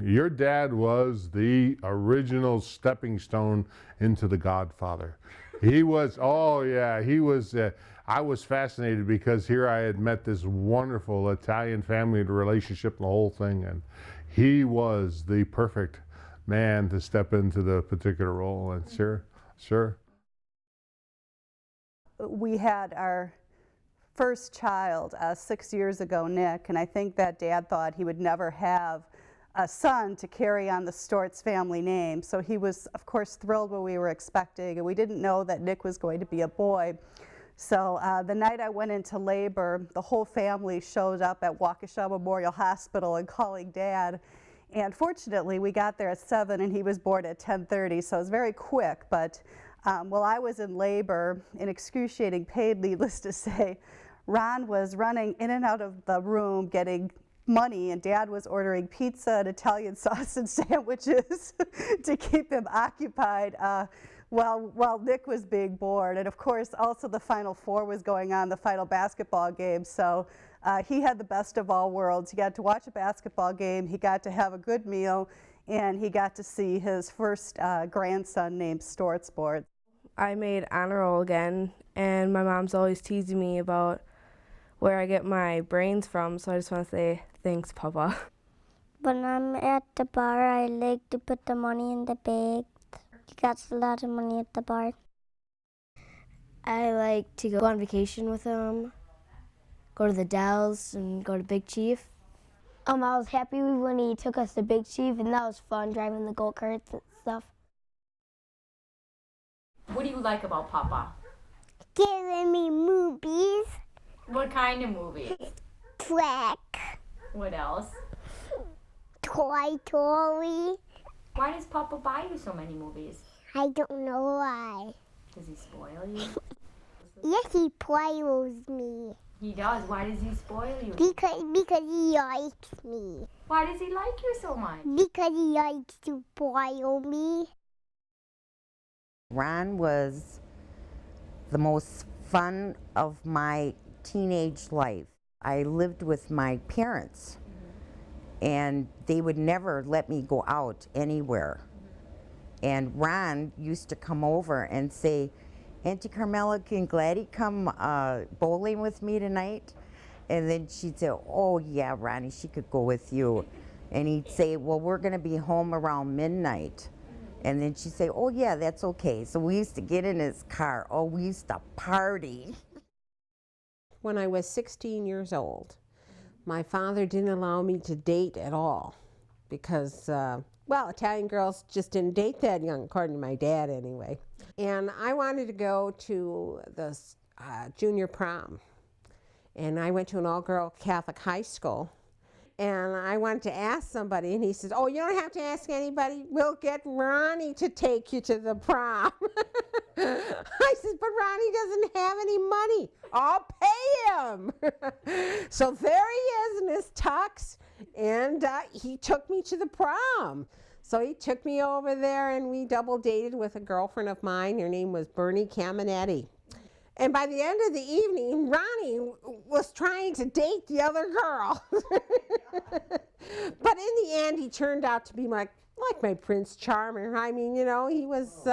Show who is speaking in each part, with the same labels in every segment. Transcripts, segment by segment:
Speaker 1: Your dad was the original stepping stone into the Godfather. He was, oh yeah, he was. I was fascinated because here I had met this wonderful Italian family relationship and the whole thing, and he was the perfect man to step into the particular role. And sure, sure.
Speaker 2: We had our first child 6 years ago, Nick, and I think that Dad thought he would never have a son to carry on the Stortz family name. So he was, of course, thrilled when we were expecting, and we didn't know that Nick was going to be a boy. So the night I went into labor, the whole family showed up at Waukesha Memorial Hospital and calling Dad. And fortunately, we got there at 7 and he was born at 10:30, so it was very quick. But while I was in labor, in excruciating pain, needless to say, Ron was running in and out of the room getting money, and Dad was ordering pizza and Italian sausage sandwiches to keep him occupied while Nick was being born. And of course, also the Final Four was going on, the final basketball game. So he had the best of all worlds. He got to watch a basketball game, he got to have a good meal, and he got to see his first grandson named Stortz born.
Speaker 3: I made honor roll again, and my mom's always teasing me about where I get my brains from, so I just want to say thanks, Papa.
Speaker 4: When I'm at the bar, I like to put the money in the bag. He got a lot of money at the bar.
Speaker 5: I like to go on vacation with him, go to the Dells, and go to Big Chief.
Speaker 4: I was happy when he took us to Big Chief, and that was fun, driving the go-karts and stuff.
Speaker 6: What do you like about Papa?
Speaker 4: Giving me movies.
Speaker 6: What kind of movies?
Speaker 4: Track.
Speaker 6: What else?
Speaker 4: Toy Story.
Speaker 6: Why does Papa buy you so many movies?
Speaker 4: I don't know why.
Speaker 6: Does he spoil you?
Speaker 4: Yes, he spoils me.
Speaker 6: He does. Why does he spoil you?
Speaker 4: Because he likes me.
Speaker 6: Why does he like you so much?
Speaker 4: Because he likes to spoil me.
Speaker 7: Ron was the most fun of my teenage life. I lived with my parents, and they would never let me go out anywhere. And Ron used to come over and say, Auntie Carmela, can Gladys come bowling with me tonight? And then she'd say, oh yeah, Ronnie, she could go with you. And he'd say, well, we're gonna be home around midnight. And then she'd say, oh yeah, that's okay. So we used to get in his car. Oh, we used to party.
Speaker 8: When I was 16 years old, my father didn't allow me to date at all because, well, Italian girls just didn't date that young, according to my dad anyway. And I wanted to go to the junior prom. And I went to an all-girl Catholic high school. And I wanted to ask somebody, and he says, oh, you don't have to ask anybody. We'll get Ronnie to take you to the prom. I said, but Ronnie doesn't have any money. I'll pay him. So there he is in his tux, and he took me to the prom. So he took me over there, and we double dated with a girlfriend of mine. Her name was Bernie Caminetti. And by the end of the evening, Ronnie was trying to date the other girl. But in the end, he turned out to be like my Prince Charmer. I mean, you know, he was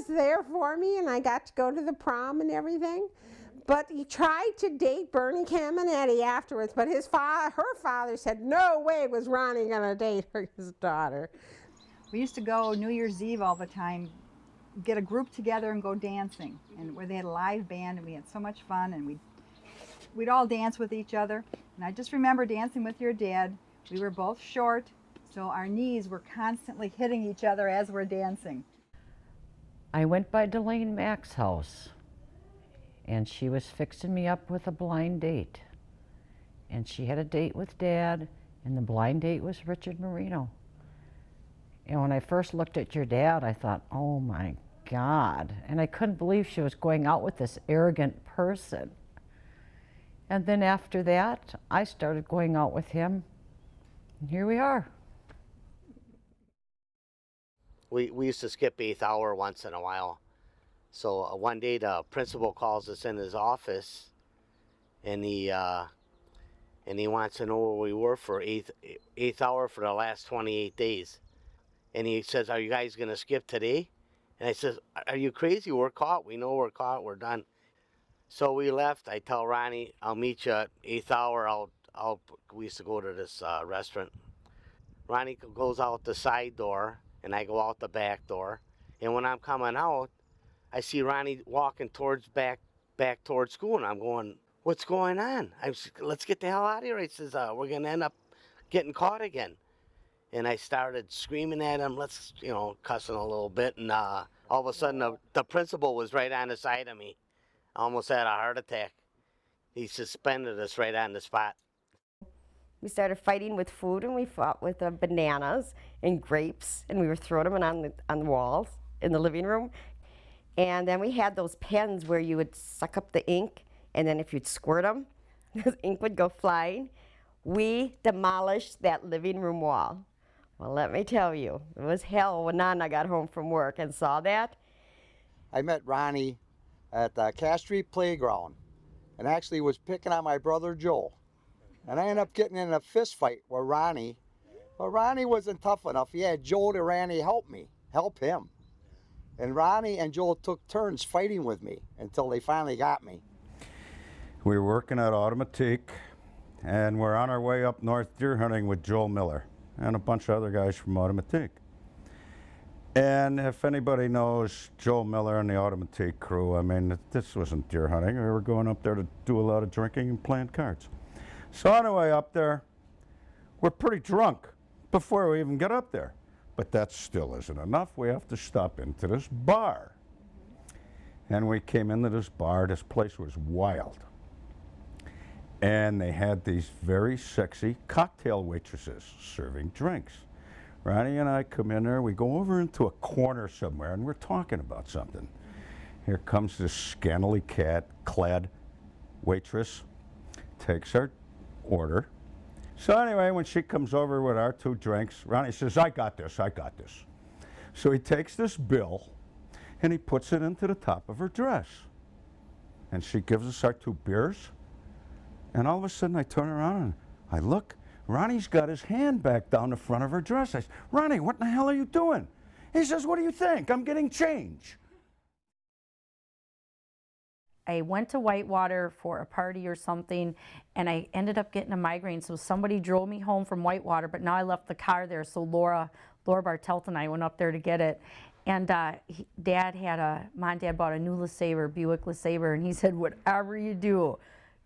Speaker 8: there for me, and I got to go to the prom and everything. But he tried to date Bernie Caminetti afterwards, but her father said, no way was Ronnie going to date his daughter.
Speaker 9: We used to go New Year's Eve all the time, get a group together and go dancing, and where they had a live band, and we had so much fun, and we'd all dance with each other. And I just remember dancing with your dad. We were both short, so our knees were constantly hitting each other as we're dancing.
Speaker 10: I went by Delane Mack's house, and she was fixing me up with a blind date. And she had a date with Dad, and the blind date was Richard Marino. And when I first looked at your dad, I thought, oh my God. And I couldn't believe she was going out with this arrogant person. And then after that, I started going out with him, and here we are.
Speaker 11: We used to skip 8th hour once in a while. So one day the principal calls us in his office, and he and he wants to know where we were for eighth hour for the last 28 days. And he says, "Are you guys going to skip today?" And I says, "Are you crazy? We're caught. We know we're caught. We're done." So we left. I tell Ronnie, "I'll meet you at eighth hour. We used to go to this restaurant." Ronnie goes out the side door, and I go out the back door. And when I'm coming out, I see Ronnie walking back towards school, and I'm going, "What's going on?" "Let's get the hell out of here." He says, "We're going to end up getting caught again." And I started screaming at him, cussing a little bit. And all of a sudden, the principal was right on the side of me. I almost had a heart attack. He suspended us right on the spot.
Speaker 12: We started fighting with food, and we fought with bananas and grapes, and we were throwing them on the walls in the living room. And then we had those pens where you would suck up the ink, and then if you'd squirt them, the ink would go flying. We demolished that living room wall. Well, let me tell you, it was hell when Nana got home from work and saw that.
Speaker 13: I met Ronnie at the Cass Street Playground, and actually was picking on my brother Joe. And I ended up getting in a fist fight with Ronnie. But Ronnie wasn't tough enough. He had Joe to Randy help him. And Ronnie and Joe took turns fighting with me until they finally got me.
Speaker 14: We were working at Automatique, and we're on our way up north deer hunting with Joel Miller and a bunch of other guys from Automatique. And if anybody knows Joel Miller and the Automatique crew, I mean, this wasn't deer hunting. We were going up there to do a lot of drinking and playing cards. So on our way up there, we're pretty drunk before we even get up there. But that still isn't enough. We have to stop into this bar. And we came into this bar. This place was wild. And they had these very sexy cocktail waitresses serving drinks. Ronnie and I come in there. We go over into a corner somewhere, and we're talking about something. Here comes this scantily clad waitress, takes our order. So anyway, when she comes over with our 2 drinks, Ronnie says, I got this. So he takes this bill, and he puts it into the top of her dress. And she gives us our 2 beers. And all of a sudden, I turn around and I look. Ronnie's got his hand back down the front of her dress. I said, Ronnie, what in the hell are you doing? He says, what do you think? I'm getting change.
Speaker 15: I went to Whitewater for a party or something, and I ended up getting a migraine. So somebody drove me home from Whitewater, but now I left the car there. So Laura Bartelt and I went up there to get it. And mom and dad bought a new Buick LeSabre, and he said, whatever you do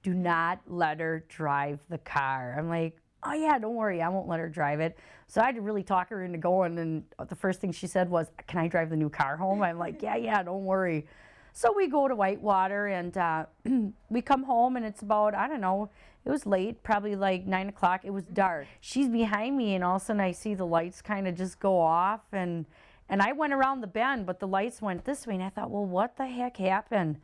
Speaker 15: not let her drive the car. I'm like, oh yeah, don't worry, I won't let her drive it. So I had to really talk her into going, and the first thing she said was, can I drive the new car home? I'm like, yeah, don't worry. So we go to Whitewater, and we come home, and it's about, I don't know, it was late, probably like 9 o'clock. It was dark. She's behind me, and all of a sudden I see the lights kind of just go off, and I went around the bend, but the lights went this way, and I thought, well, what the heck happened?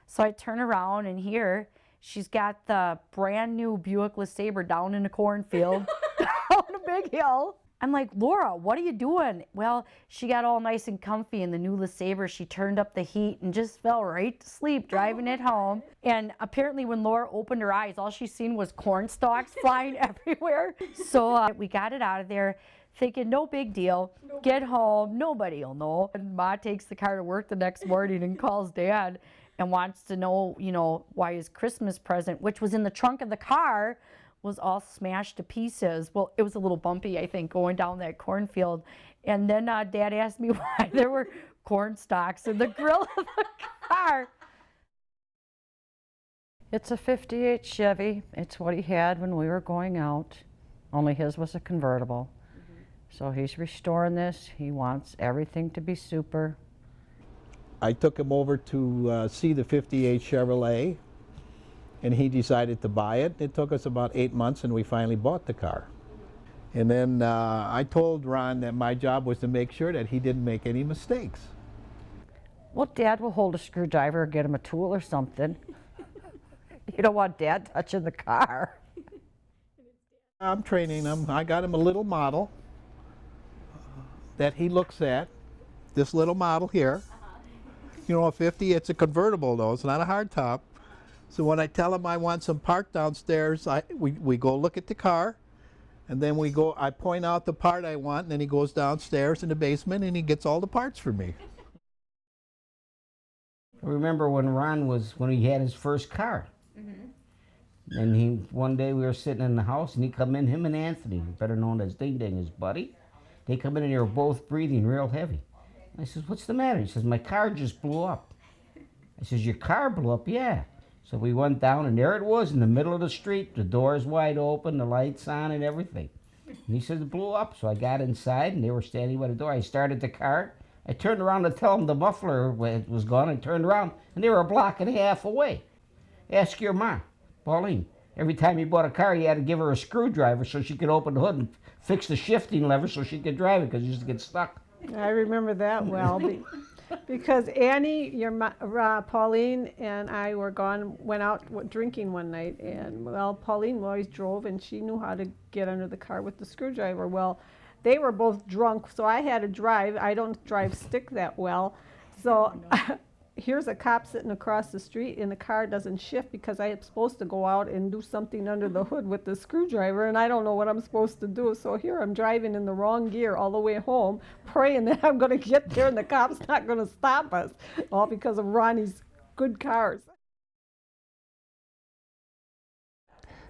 Speaker 15: So I turn around, and here, she's got the brand new Buick LeSabre down in the cornfield, down a big hill. I'm like, Laura, what are you doing? Well, she got all nice and comfy in the new LeSabre. She turned up the heat and just fell right to sleep driving it home. And apparently when Laura opened her eyes, all she seen was corn stalks flying everywhere. So we got it out of there thinking, no big deal. Get home, nobody will know. And Ma takes the car to work the next morning and calls Dad and wants to know, why his Christmas present, which was in the trunk of the car, was all smashed to pieces. Well, it was a little bumpy, I think, going down that cornfield. And then Dad asked me why there were corn stalks in the grill of the car.
Speaker 10: It's a 58 Chevy. It's what he had when we were going out, only his was a convertible. So he's restoring this. He wants everything to be super.
Speaker 16: I took him over to see the 58 Chevrolet, and he decided to buy it. It took us about 8 months, and we finally bought the car. And then I told Ron that my job was to make sure that he didn't make any mistakes.
Speaker 10: Well, Dad will hold a screwdriver or get him a tool or something. You don't want Dad touching the car.
Speaker 16: I'm training him. I got him a little model that he looks at, this little model here. You know, a 50, it's a convertible though, it's not a hardtop. So when I tell him I want some part downstairs, we go look at the car, and then I point out the part I want, and then he goes downstairs in the basement and he gets all the parts for me.
Speaker 17: I remember when when he had his first car. And one day we were sitting in the house and he come in, him and Anthony, better known as Ding Ding, his buddy. They come in and they were both breathing real heavy. I says, what's the matter? He says, my car just blew up. I says, your car blew up? Yeah. So we went down and there it was in the middle of the street, the doors wide open, the lights on and everything. And he says it blew up. So I got inside and they were standing by the door. I started the car. I turned around to tell them the muffler was gone. I turned around and they were a block and a half away. Ask your ma, Pauline. Every time he bought a car, he had to give her a screwdriver so she could open the hood and fix the shifting lever so she could drive it because she used to get stuck.
Speaker 18: I remember that well because Annie, Pauline, and I went out drinking one night, and Pauline always drove, and she knew how to get under the car with the screwdriver. Well, they were both drunk, so I had to drive. I don't drive stick that well, so here's a cop sitting across the street, and the car doesn't shift because I am supposed to go out and do something under the hood with the screwdriver, and I don't know what I'm supposed to do. So here I'm driving in the wrong gear all the way home, praying that I'm going to get there and the cop's not going to stop us, all because of Ronnie's good cars.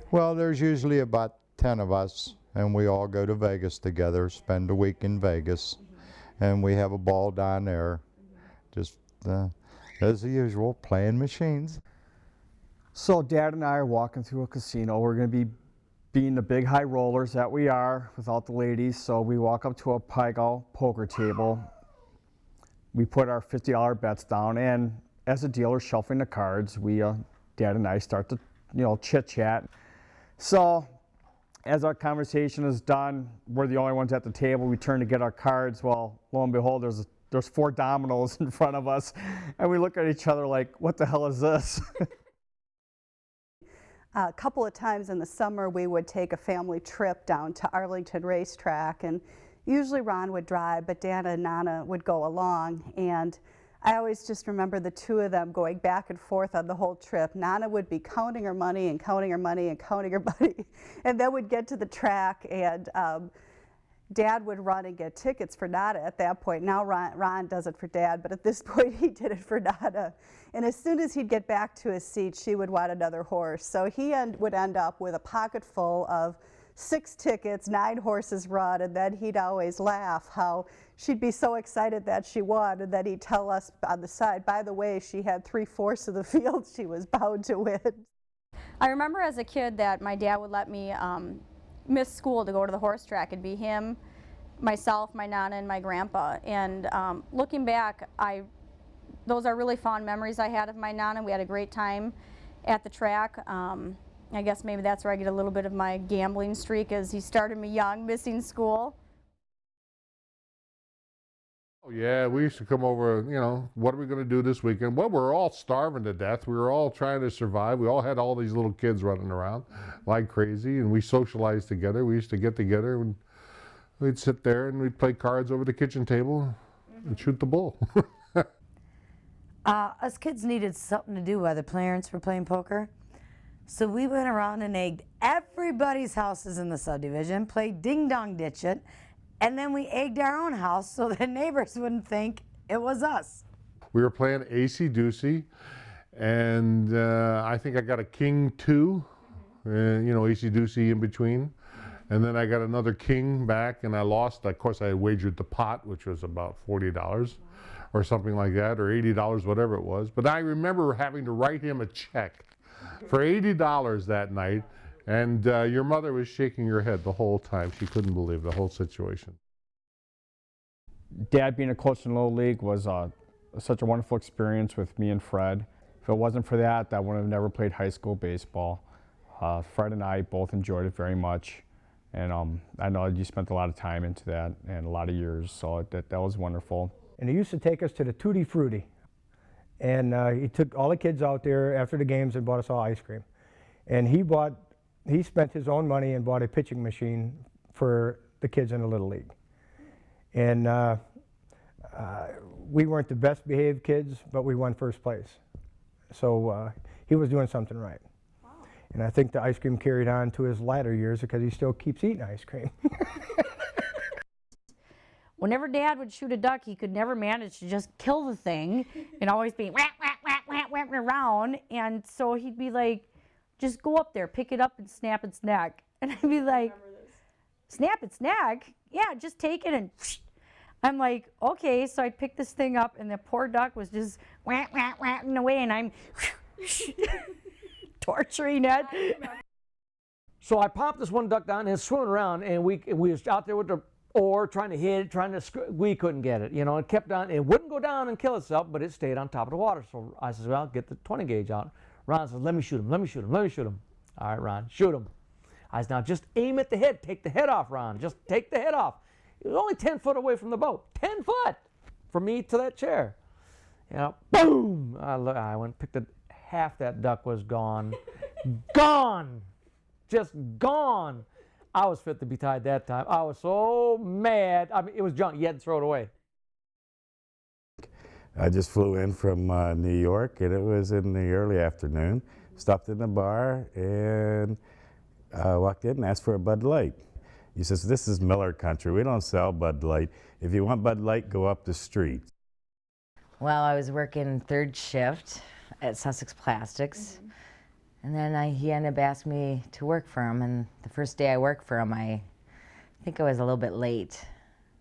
Speaker 19: Well, there's usually about 10 of us, and we all go to Vegas together, spend a week in Vegas, and we have a ball down there, just as usual, playing machines.
Speaker 20: So Dad and I are walking through a casino. We're going to be being the big high rollers that we are without the ladies. So we walk up to a Paigo poker table. We put our $50 bets down, and as the dealer's shuffling the cards, Dad and I start to, chit-chat. So as our conversation is done, we're the only ones at the table. We turn to get our cards. Well, lo and behold, there's 4 dominoes in front of us, and we look at each other like, what the hell is this?
Speaker 2: A couple of times in the summer, we would take a family trip down to Arlington Racetrack, and usually Ron would drive, but Dana and Nana would go along, and I always just remember the two of them going back and forth on the whole trip. Nana would be counting her money and counting her money and counting her money, and then we'd get to the track, and Dad would run and get tickets for Nana at that point. Now Ron does it for Dad, but at this point he did it for Nana. And as soon as he'd get back to his seat, she would want another horse. So he would end up with a pocket full of 6 tickets, 9 horses run, and then he'd always laugh how she'd be so excited that she won, and then he'd tell us on the side, by the way, she had 3/4 of the field she was bound to win.
Speaker 21: I remember as a kid that my dad would let me miss school to go to the horse track. It'd be him, myself, my Nana, and my grandpa. And looking back, those are really fond memories I had of my Nana. We had a great time at the track. I guess maybe that's where I get a little bit of my gambling streak, as he started me young, missing school.
Speaker 1: Oh yeah, we used to come over, what are we going to do this weekend? Well, we're all starving to death. We were all trying to survive. We all had all these little kids running around like crazy, and we socialized together. We used to get together, and we'd sit there and we'd play cards over the kitchen table and shoot the bull.
Speaker 22: Us kids needed something to do while the parents were playing poker. So we went around and egged everybody's houses in the subdivision, played ding dong ditch it, and then we egged our own house so the neighbors wouldn't think it was us.
Speaker 1: We were playing AC-doocy, and I think I got a king 2, AC-doocy in between. And then I got another king back, and I lost. Of course, I wagered the pot, which was about $40 or something like that, or $80, whatever it was. But I remember having to write him a check for $80 that night, and your mother was shaking her head the whole time. She couldn't believe the whole situation.
Speaker 20: Dad being a coach in Little League was such a wonderful experience with me and Fred. If it wasn't for that, I would have never played high school baseball. Fred and I both enjoyed it very much. And I know you spent a lot of time into that and a lot of years, so that was wonderful.
Speaker 23: And he used to take us to the Tutti Frutti. And he took all the kids out there after the games and bought us all ice cream. And he spent his own money and bought a pitching machine for the kids in the Little League. And we weren't the best behaved kids, but we won first place. So he was doing something right. Wow. And I think the ice cream carried on to his latter years because he still keeps eating ice cream.
Speaker 15: Whenever Dad would shoot a duck, he could never manage to just kill the thing and always be whack, whack, whack, whack, whack around. And so he'd be like, just go up there, pick it up and snap its neck. And I'd be like, snap its neck? Yeah, just take it and I'm like, okay. So I'd pick this thing up and the poor duck was just whack, whack, whacking away and I'm torturing it.
Speaker 3: So I popped this one duck down and it's swimming around and we was out there with the oar trying to hit it, we couldn't get it, you know, it kept on, it wouldn't go down and kill itself, but it stayed on top of the water. So I said, well, get the 20 gauge out. Ron says, let me shoot him, let me shoot him, let me shoot him. All right, Ron, shoot him. I said, now just aim at the head, take the head off, Ron, just take the head off. It was only 10 foot away from the boat, 10 foot from me to that chair. You know, boom, I went and picked it, half that duck was gone, gone, just gone. I was fit to be tied that time. I was so mad. I mean, it was junk. You had to throw it away.
Speaker 5: I just flew in from New York, and it was in the early afternoon. Stopped in the bar and walked in and asked for a Bud Light. He says, this is Miller country. We don't sell Bud Light. If you want Bud Light, go up the street.
Speaker 10: Well, I was working third shift at Sussex Plastics. And then he ended up asking me to work for him, and the first day I worked for him, I think I was a little bit late.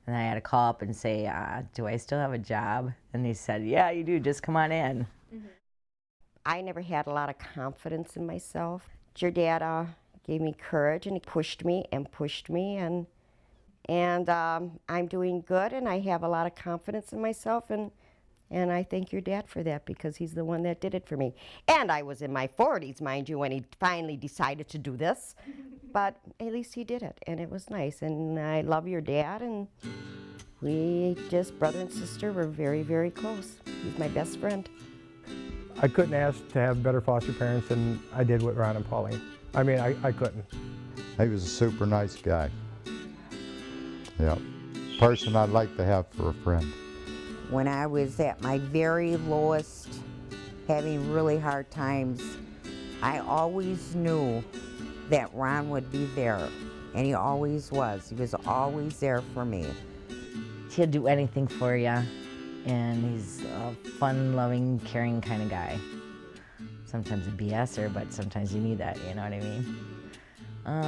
Speaker 10: And I had to call up and say, do I still have a job? And he said, yeah, you do, just come on in.
Speaker 12: I never had a lot of confidence in myself. Your dad gave me courage and he pushed me, and I'm doing good and I have a lot of confidence in myself, and I thank your dad for that because he's the one that did it for me. And I was in my 40s, mind you, when he finally decided to do this. But at least he did it, and it was nice. And I love your dad, and we just, brother and sister, were very, very close. He's my best friend.
Speaker 23: I couldn't ask to have better foster parents than I did with Ron and Pauline. I mean, I couldn't.
Speaker 19: He was a super nice guy. Yeah, person I'd like to have for a friend.
Speaker 7: When I was at my very lowest, having really hard times, I always knew that Ron would be there, and he always was. He was always there for me.
Speaker 10: He'll do anything for you, and he's a fun-loving, caring kind of guy. Sometimes a BSer, but sometimes you need that, you know what I mean? I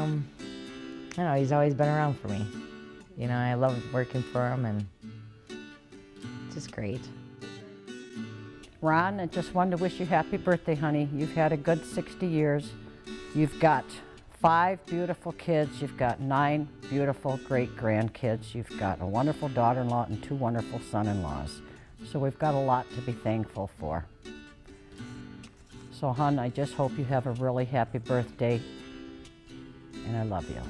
Speaker 10: don't know, he's always been around for me. You know, I love working for him, and just great.
Speaker 21: Ron, I just wanted to wish you happy birthday, honey. You've had a good 60 years. You've got 5 beautiful kids. You've got 9 beautiful great-grandkids. You've got a wonderful daughter-in-law and 2 wonderful son-in-laws. So we've got a lot to be thankful for. So, hon, I just hope you have a really happy birthday, and I love you.